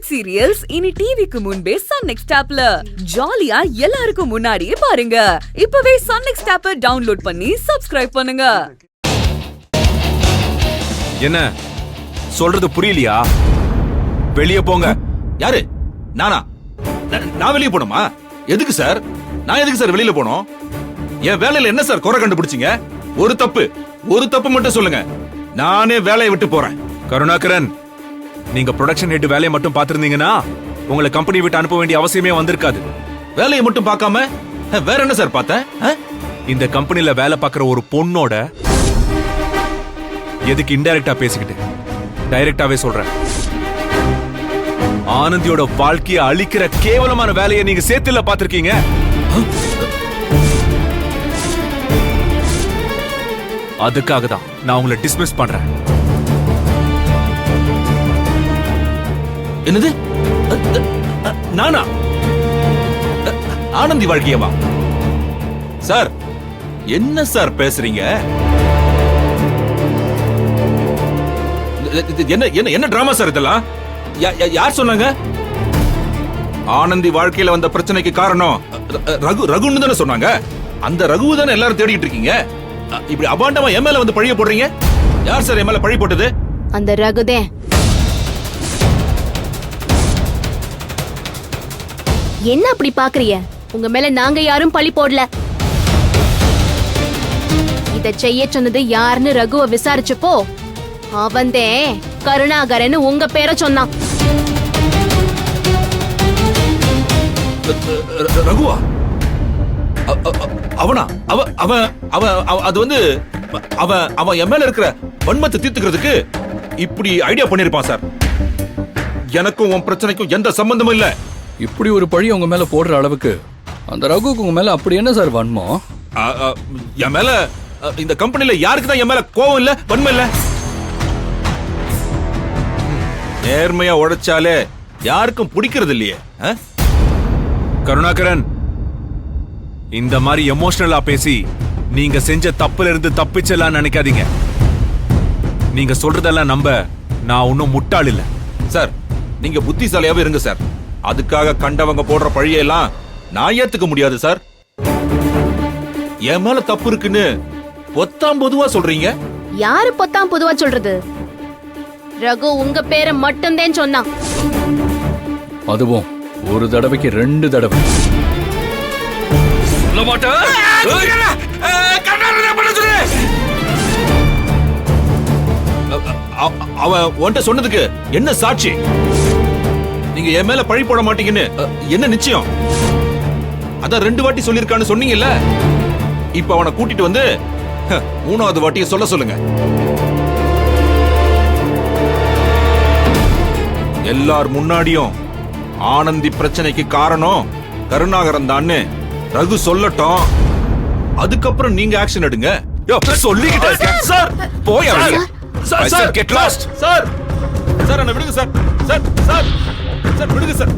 Web serials இனி டிவிக்கு முன்பே சன் நெக்ஸ்ட் ஆப்ல ஜாலியா எல்லாருக்கும் முன்னாடியே பாருங்க. இப்பவே சன் நெக்ஸ்ட் ஆப்பை டவுன்லோட் பண்ணி சப்ஸ்கிரைப் பண்ணுங்க. என்ன சொல்றது புரியலையா? வெளியே போங்க. யாரு? நானா? நான் வெளியே போணுமா? எதுக்கு சார்? நான் எதுக்கு சார் வெளியில போனோம்? என் வேலையில என்ன சார் குறை கண்டுபிடிச்சீங்க? ஒரு தப்பு மட்டும் சொல்லுங்க, நானே வேலையை விட்டு போறேன். கருணாகரன், நீங்க ப்ரொடக்ஷன் ஹெட் வேலையை மட்டும் பாத்திருந்தீங்கன்னா உங்களை கம்பெனி விட்டு அனுப்ப வேண்டிய அவசியமே வந்திருக்காது. வேலையை மட்டும் பார்க்காம வேற என்ன சார் பார்த்தேன்? இந்த கம்பெனில வேலை பார்க்குற ஒரு பொண்ணோட எதுக்கு இன்டைரக்டா பேசிக்கிட்டு டைரக்டாவே சொல்றேன், ஆனந்தியோட வாழ்க்கையை அழிக்கிற கேவலமான வேலையை நீங்க சேத்துல பாத்திருக்கீங்க. அதுக்காக தான் நான் உங்களை டிஸ்மிஸ் பண்றேன். என்னது? நானா? ஆனந்தி வாழ்க்கையவா? சார் என்ன சார் பேசுறீங்க? என்ன டிராமா சார் இதெல்லாம்? யார் சொன்னாங்க? ஆனந்தி வாழ்க்கையில வந்த பிரச்சனைக்கு காரணம் ரகுன்னு தானே சொன்னாங்க. அந்த ரகு தானே எல்லாரும் தேடிட்டு இருக்கீங்க. இப்படி அபாண்டமா என் மேல வந்து பழிய போடுறீங்க. யார் சார் என் மேல பழி போட்டது? அந்த ரகுதே. என்ன அப்படி பாக்குறீங்க? உங்க மேல நாங்க யாரும் பழி போடல. இத செய்ய சொன்னது யாருன்னு ரகுவை விசாரிச்சப்போ அவன்தே கருணாகரன் உங்க பேரை சொன்னான். ரகுவா? அவனா? அது வந்து அவன் என் மேல இருக்கிற வன்மத்தை தீர்த்துக்கிறதுக்கு இப்படி ஐடியா பண்ணிருப்பான் சார். எனக்கும் உன் பிரச்சனைக்கும் எந்த சம்பந்தமும் இல்ல. இப்படி ஒரு பழி உங்க மேல போடுற அளவுக்கு அந்த ரகுக்கு உங்க மேல அப்படி என்ன சார் வன்மம்? என் மேல இந்த கம்பெனில யாருக்கு தான் என் மேல கோவம் இல்ல, வன்மம் இல்ல? நேர்மையா உழைச்சாலே யாருக்கும் பிடிக்கிறது இல்லையே. கருணாகரன், இந்த மாதிரி எமோஷனலா பேசி நீங்க செஞ்ச தப்புல இருந்து தப்பிச்சலாம் நினைக்காதீங்க. நீங்க சொல்றதெல்லாம் நம்ப நான் ஒன்னும் முட்டாள் இல்ல. சார் நீங்க புத்திசாலியாவே இருங்க சார். அதுக்காக கண்டவங்க போடுற பழியெல்லாம் நான் ஏத்துக்க முடியாது சார். என் மேல தப்பு இருக்குன்னு பொத்தாம் பொதுவா சொல்றீங்க. யாரு பொத்தாம் பொதுவா சொல்றது? ரகு உங்க பேரை மட்டும்தான் சொன்னான். அதுவும் ஒரு தடவைக்கு 2 தடவை. அவன் உன்கிட்ட சொன்னதுக்கு என்ன சாட்சி? நீங்க என் மேல பழி போட மாட்டீங்கன்னு என்ன நிச்சயம்? அதான் 2 வாட்டி சொல்லிருக்கான்னு சொன்னீங்கல்ல. இப்ப அவனை கூட்டிட்டு வந்து 3வது வாட்டியை சொல்ல சொல்லுங்க. எல்லார் முன்னாடியும் ஆனந்தி பிரச்சனைக்கு காரணம் கருணாகரன் தான்னு ரகு சொல்லட்டும். அதுக்கப்புறம் நீங்க ஆக்ஷன் எடுங்க. சொல்லிக்கிட்டேன் சார். போய் sir sir get lost. Sir sir என்ன விடுங்க சார். சார் சார் சார் விடுங்க சார்.